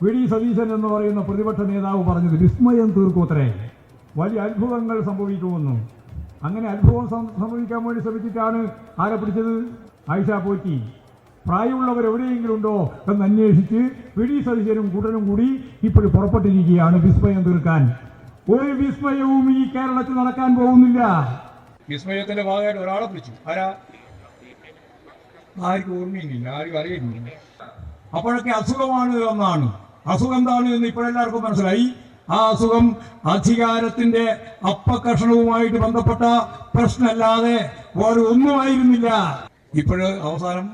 V D Satheesan എന്ന് പറയുന്ന പ്രതിപക്ഷ നേതാവ് പറഞ്ഞത് വിസ്മയം തീർക്കൂത്രേ, വലിയ അത്ഭുതങ്ങൾ സംഭവിക്കുമെന്നും. അങ്ങനെ അത്ഭുതം സംഭവിക്കാൻ വേണ്ടി ശ്രമിച്ചിട്ടാണ് ആരെ പിടിച്ചത്? ആയിഷ പോറ്റി. പ്രായമുള്ളവർ എവിടെയെങ്കിലും ഉണ്ടോ എന്ന് അന്വേഷിച്ച് വി ഡി സതീശനും കൂട്ടനും കൂടി ഇപ്പോഴും പുറപ്പെട്ടിരിക്കുകയാണ് വിസ്മയം തീർക്കാൻ. ഒരു വിസ്മയവും ഈ കേരളത്തിൽ നടക്കാൻ പോകുന്നില്ല. വിസ്മയത്തിന്റെ ഭാഗമായിട്ട് ഒരാളെ പിടിച്ചു. ആർക്കും ഓർമ്മയില്ല, ആർക്കും അറിയുന്നില്ല. അപ്പോഴൊക്കെ അസുഖമാണ് എന്നാണ്. അസുഖം എന്താണ് എന്ന് ഇപ്പോഴെല്ലാവർക്കും മനസ്സിലായി. ആ അസുഖം അധികാരത്തിന്റെ അപ്പകഷണവുമായിട്ട് ബന്ധപ്പെട്ട പ്രശ്നമല്ലാതെ വേറെ ഒന്നുമായിരുന്നില്ല. ഇപ്പോഴ് അവസാനം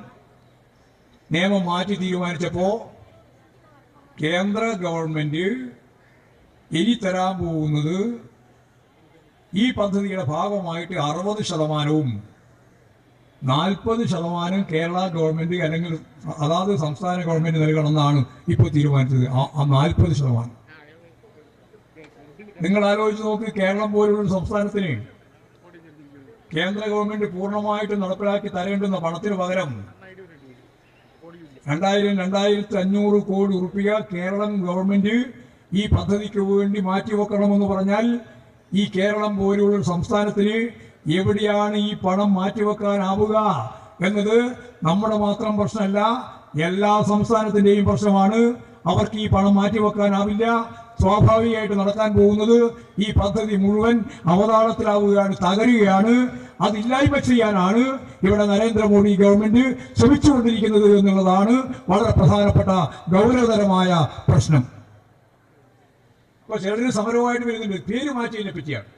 നിയമം മാറ്റി തീരുമാനിച്ചപ്പോ കേന്ദ്ര ഗവൺമെന്റ് ഇനി തരാൻ പോകുന്നത് ഈ പദ്ധതിയുടെ ഭാഗമായിട്ട് 60%, 40% കേരള ഗവൺമെന്റ് അല്ലെങ്കിൽ അതാത് സംസ്ഥാന ഗവൺമെന്റ് നൽകണമെന്നാണ് ഇപ്പോൾ തീരുമാനിച്ചത്. ആ 40%. നിങ്ങൾ ആലോചിച്ച് നോക്ക്, കേരളം പോലുള്ള സംസ്ഥാനത്തിന് കേന്ദ്ര ഗവൺമെന്റ് പൂർണ്ണമായിട്ട് നടപ്പിലാക്കി തരേണ്ടുന്ന പണത്തിന് പകരം 2,500 കോടി റുപ്യ കേരളം ഗവൺമെന്റ് ഈ പദ്ധതിക്ക് വേണ്ടി മാറ്റിവെക്കണമെന്ന് പറഞ്ഞാൽ ഈ കേരളം പോലുള്ള സംസ്ഥാനത്തിന് എവിടെയാണ് ഈ പണം മാറ്റിവെക്കാനാവുക എന്നത് നമ്മുടെ മാത്രം പ്രശ്നമല്ല, എല്ലാ സംസ്ഥാനത്തിന്റെയും പ്രശ്നമാണ്. അവർക്ക് ഈ പണം മാറ്റിവെക്കാനാവില്ല. സ്വാഭാവികമായിട്ട് നടക്കാൻ പോകുന്നത് ഈ പദ്ധതി മുഴുവൻ അവതാളത്തിലാവുകയാണ്, തകരുകയാണ്. അതില്ലായ്മ ചെയ്യാനാണ് ഇവിടെ നരേന്ദ്രമോദി ഗവൺമെന്റ് ശ്രമിച്ചുകൊണ്ടിരിക്കുന്നത് എന്നുള്ളതാണ് വളരെ പ്രധാനപ്പെട്ട ഗൗരവതരമായ പ്രശ്നം. ഇപ്പൊ ചിലര് സമരവുമായിട്ട് വരുന്നുണ്ട്. പേര് മാറ്റിയതിനെ പറ്റിയാണ്.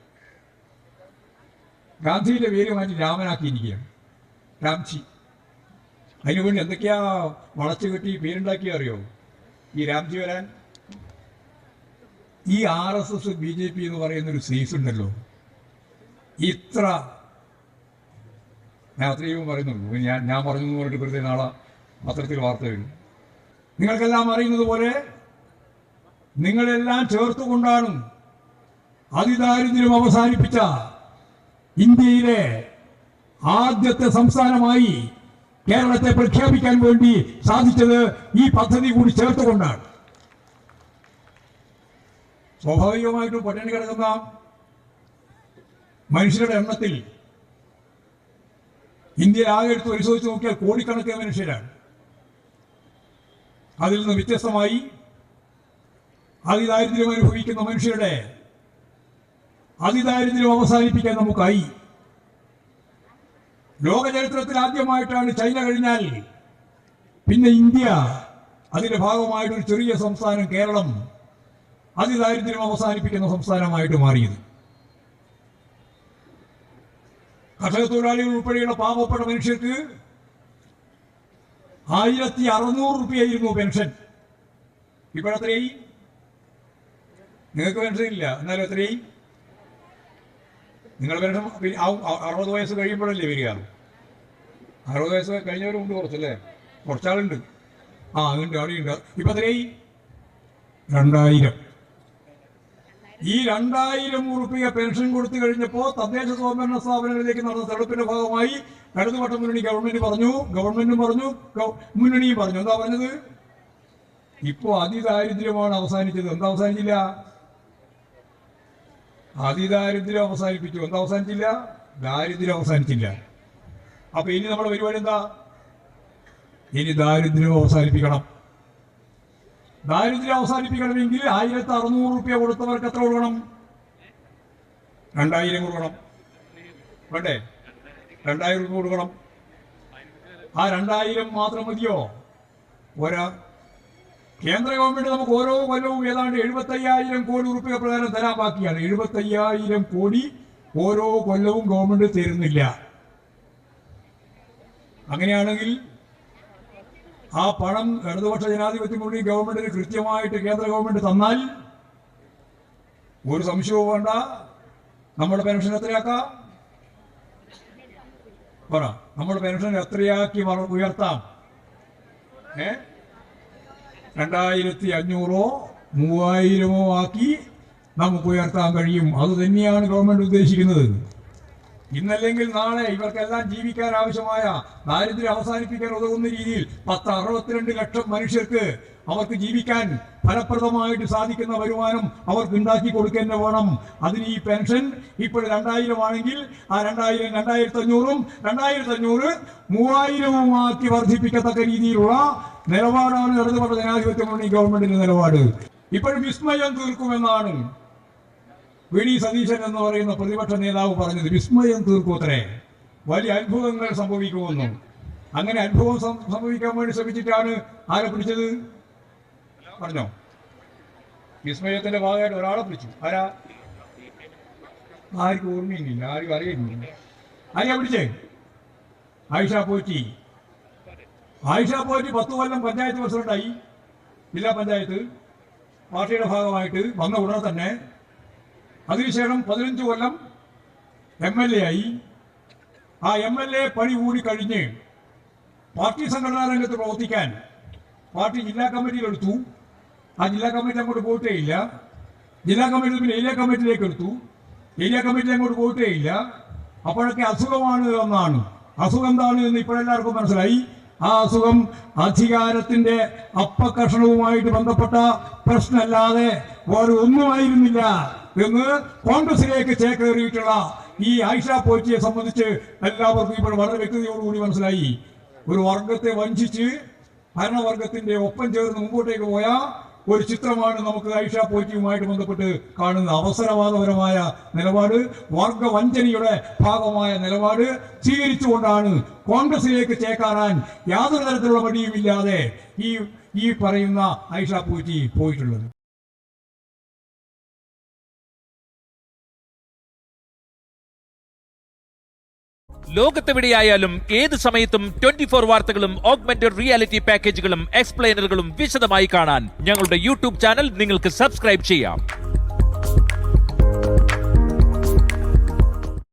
ഗാന്ധിയുടെ പേര് മാറ്റി രാമനാക്കിയിരിക്കുകയാണ്, രാംജി. അതിനുവേണ്ടി എന്തൊക്കെയാ വളച്ചു കെട്ടി പേരുണ്ടാക്കിയ അറിയോ? ഈ രാംജി വരാൻ ഈ RSS BJP എന്ന് പറയുന്നൊരു സീസ് ഉണ്ടല്ലോ, ഇത്ര ഞാൻ അത്രയും പറയുന്നുള്ളൂ. ഞാൻ പറഞ്ഞു എന്ന് പറഞ്ഞിട്ട് വെറുതെ നാളെ പത്രത്തിൽ വാർത്ത വരും. നിങ്ങൾക്കെല്ലാം അറിയുന്നത് പോലെ നിങ്ങളെല്ലാം ചേർത്തുകൊണ്ടാണ് അതിദാരിദ്ര്യം അവസാനിപ്പിച്ച ഇന്ത്യയിലെ ആദ്യത്തെ സംസ്ഥാനമായി കേരളത്തെ പ്രഖ്യാപിക്കാൻ വേണ്ടി സാധിച്ചത്. ഈ പദ്ധതി കൂടി ചേർത്തുകൊണ്ടാണ്. സ്വാഭാവികമായിട്ടും പട്ടിണി കിടക്കുന്ന മനുഷ്യരുടെ എണ്ണത്തിൽ ഇന്ത്യയിൽ ആകെ എടുത്ത് പരിശോധിച്ച് നോക്കിയാൽ കോടിക്കണക്കിന് മനുഷ്യരാണ്. അതിൽ നിന്ന് വ്യത്യസ്തമായി അതിദാരിദ്ര്യം അനുഭവിക്കുന്ന മനുഷ്യരുടെ അതിദാരിദ്ര്യം അവസാനിപ്പിക്കാൻ നമുക്കായി. ലോക ചരിത്രത്തിൽ ആദ്യമായിട്ടാണ് ചൈന കഴിഞ്ഞാൽ പിന്നെ ഇന്ത്യ, അതിന്റെ ഭാഗമായിട്ടൊരു ചെറിയ സംസ്ഥാനം കേരളം അതിദാരിദ്ര്യം അവസാനിപ്പിക്കുന്ന സംസ്ഥാനമായിട്ട് മാറിയത്. കർഷക തൊഴിലാളികൾ ഉൾപ്പെടെയുള്ള പാവപ്പെട്ട മനുഷ്യർക്ക് 1,600 രൂപയായിരുന്നു പെൻഷൻ. ഇപ്പോഴെത്രയായി? നിങ്ങൾക്ക് പെൻഷൻ ഇല്ല, എന്നാലും എത്രയായി? നിങ്ങൾ പെൻഷൻ 60 വയസ്സ് കഴിയുമ്പോഴല്ലേ വരിക? 60 വയസ്സ് കഴിഞ്ഞവരുണ്ട് കുറച്ചല്ലേ, കുറച്ചാളുണ്ട്. ഉണ്ട്, അവിടെയുണ്ട്. ഇപ്പൊ എത്രയായി? 2,000. ഈ 2,000 രൂപ പെൻഷൻ കൊടുത്തു കഴിഞ്ഞപ്പോ തദ്ദേശ സ്വയംഭരണ സ്ഥാപനങ്ങളിലേക്ക് നടന്ന തെരഞ്ഞെടുപ്പിന്റെ ഭാഗമായി ഇടതുപക്ഷ മുന്നണി ഗവൺമെന്റും പറഞ്ഞു, മുന്നണിയും പറഞ്ഞു. എന്താ പറഞ്ഞത്? ഇപ്പോ അതിദാരിദ്ര്യമാണ് അവസാനിച്ചത്. എന്താ അവസാനിച്ചില്ല? അതിദാരിദ്ര്യം അവസാനിപ്പിച്ചു. എന്താ അവസാനിച്ചില്ല? ദാരിദ്ര്യം അവസാനിച്ചില്ല. അപ്പൊ ഇനി നമ്മുടെ പരിപാടി എന്താ? ഇനി ദാരിദ്ര്യം അവസാനിപ്പിക്കണം. ദാരിദ്ര്യം അവസാനിപ്പിക്കണമെങ്കിൽ 1,600 രൂപ കൊടുത്തവർക്ക് എത്ര കൊടുക്കണം? 2,000 കൊടുക്കണം. വേണ്ടേ? 2,000 രൂപ കൊടുക്കണം. ആ 2,000 മാത്രം മതിയോ? പോരാ. കേന്ദ്ര ഗവൺമെന്റ് നമുക്ക് ഓരോ കൊല്ലവും ഏതാണ്ട് 75,000 കോടി രൂപ പ്രകാരം തരാൻ ബാക്കിയാണ്. 75,000 കോടി ഓരോ കൊല്ലവും ഗവൺമെന്റ് തരുന്നില്ല. അങ്ങനെയാണെങ്കിൽ ആ പണം ഇടതുപക്ഷ ജനാധിപത്യ മുന്നണി ഗവൺമെന്റിന് കൃത്യമായിട്ട് കേന്ദ്ര ഗവൺമെന്റ് തന്നാൽ ഒരു സംശയവും വേണ്ട, നമ്മുടെ പെൻഷൻ എത്രയാക്കാം? പറ, നമ്മുടെ പെൻഷൻ എത്രയാക്കി ഉയർത്താം? 2,500 3,000 ആക്കി നമുക്ക് ഉയർത്താൻ കഴിയും. അത് തന്നെയാണ് ഗവൺമെന്റ് ഉദ്ദേശിക്കുന്നത്. ഇന്നല്ലെങ്കിൽ നാളെ ഇവർക്കെല്ലാം ജീവിക്കാൻ ആവശ്യമായ ദാരിദ്ര്യം അവസാനിപ്പിക്കാൻ ഉതകുന്ന രീതിയിൽ 62 ലക്ഷം മനുഷ്യർക്ക് അവർക്ക് ജീവിക്കാൻ ഫലപ്രദമായിട്ട് സാധിക്കുന്ന വരുമാനം അവർക്ക് ഉണ്ടാക്കി കൊടുക്കുക വേണം. അതിന് ഈ പെൻഷൻ ഇപ്പോൾ 2000 ആണെങ്കിൽ ആ 2000 2500 2500 3000 വർദ്ധിപ്പിക്കത്തക്ക രീതിയിലുള്ള നിലപാടാണ് ഇടതുപക്ഷ ജനാധിപത്യ മുന്നണി ഗവൺമെന്റിന്റെ നിലപാട്. ഇപ്പോഴും വിസ്മയം തീർക്കുമെന്നാണ് വി.ഡി. സതീശൻ എന്ന് പറയുന്ന പ്രതിപക്ഷ നേതാവ് പറഞ്ഞത്. വിസ്മയം തീർക്കൂത്രേ, വലിയ അത്ഭുതങ്ങൾ സംഭവിക്കുമെന്നും. അങ്ങനെ അത്ഭുതം സംഭവിക്കാൻ വേണ്ടി ശ്രമിച്ചിട്ടാണ് ആരെ പിടിച്ചത് പറഞ്ഞോ? വിസ്മയത്തിന്റെ ഭാഗമായിട്ട് ഒരാളെ പിടിച്ചു. ആർക്കും ഓർമ്മയില്ല, ആരും അറിയുന്നില്ല. ആരെയാ പിടിച്ചേ? ആയിഷ പോറ്റി. 10 കൊല്ലം പഞ്ചായത്ത് പ്രസിഡന്റായി, ജില്ലാ പഞ്ചായത്ത് പാർട്ടിയുടെ ഭാഗമായിട്ട് വന്ന ഉടനെ തന്നെ. അതിനുശേഷം 15 കൊല്ലം MLA ആയി. ആ MLA പണി കൂടി കഴിഞ്ഞ് പാർട്ടി സംഘടനാ രംഗത്ത് പ്രവർത്തിക്കാൻ പാർട്ടി ജില്ലാ കമ്മിറ്റിയിലെടുത്തു. ആ ജില്ലാ കമ്മിറ്റി അങ്ങോട്ട് പോയിട്ടേ ഇല്ല. ജില്ലാ കമ്മിറ്റി പിന്നെ ഏരിയ കമ്മിറ്റിയിലേക്ക് എടുത്തു. ഏരിയ കമ്മിറ്റി അങ്ങോട്ട് പോയിട്ടേ ഇല്ല. അപ്പോഴൊക്കെ അസുഖമാണ് എന്നാണ്. അസുഖം എന്താണ് എന്ന് ഇപ്പോഴെല്ലാവർക്കും മനസ്സിലായി. ആ അസുഖം അധികാരത്തിന്റെ അപ്പകർഷണവുമായിട്ട് ബന്ധപ്പെട്ട പ്രശ്നമല്ലാതെ വേറെ ഒന്നുമായിരുന്നില്ല എന്ന് കോൺഗ്രസിലേക്ക് ചേക്കേറിയിട്ടുള്ള ഈ ആയിഷ പോറ്റിയെ സംബന്ധിച്ച് എല്ലാവർക്കും ഇപ്പോൾ വളരെ വ്യക്തതയോടുകൂടി മനസ്സിലായി. ഒരു വർഗത്തെ വഞ്ചിച്ച് ഭരണവർഗത്തിന്റെ ഒപ്പം ചേർന്ന് മുമ്പോട്ടേക്ക് പോയ ഒരു ചിത്രമാണ് നമുക്ക് ആയിഷ പോറ്റിയുമായിട്ട് ബന്ധപ്പെട്ട് കാണുന്ന. അവസരവാദപരമായ നിലപാട്, വർഗവഞ്ചനയുടെ ഭാഗമായ നിലപാട് സ്വീകരിച്ചുകൊണ്ടാണ് കോൺഗ്രസിലേക്ക് ചേക്കാറാൻ യാതൊരു തരത്തിലുള്ള മടിയുമില്ലാതെ ഈ പറയുന്ന ആയിഷ പോറ്റി പോയിട്ടുള്ളത്. ലോകത്തെവിടെയായാലും ഏത് സമയത്തും 24 വാർത്തകളും ഓഗ്മെന്റഡ് റിയാലിറ്റി പാക്കേജുകളും എക്സ്പ്ലെയിനറുകളും വിശദമായി കാണാൻ ഞങ്ങളുടെ യൂട്യൂബ് ചാനൽ നിങ്ങൾക്ക് സബ്സ്ക്രൈബ് ചെയ്യാം.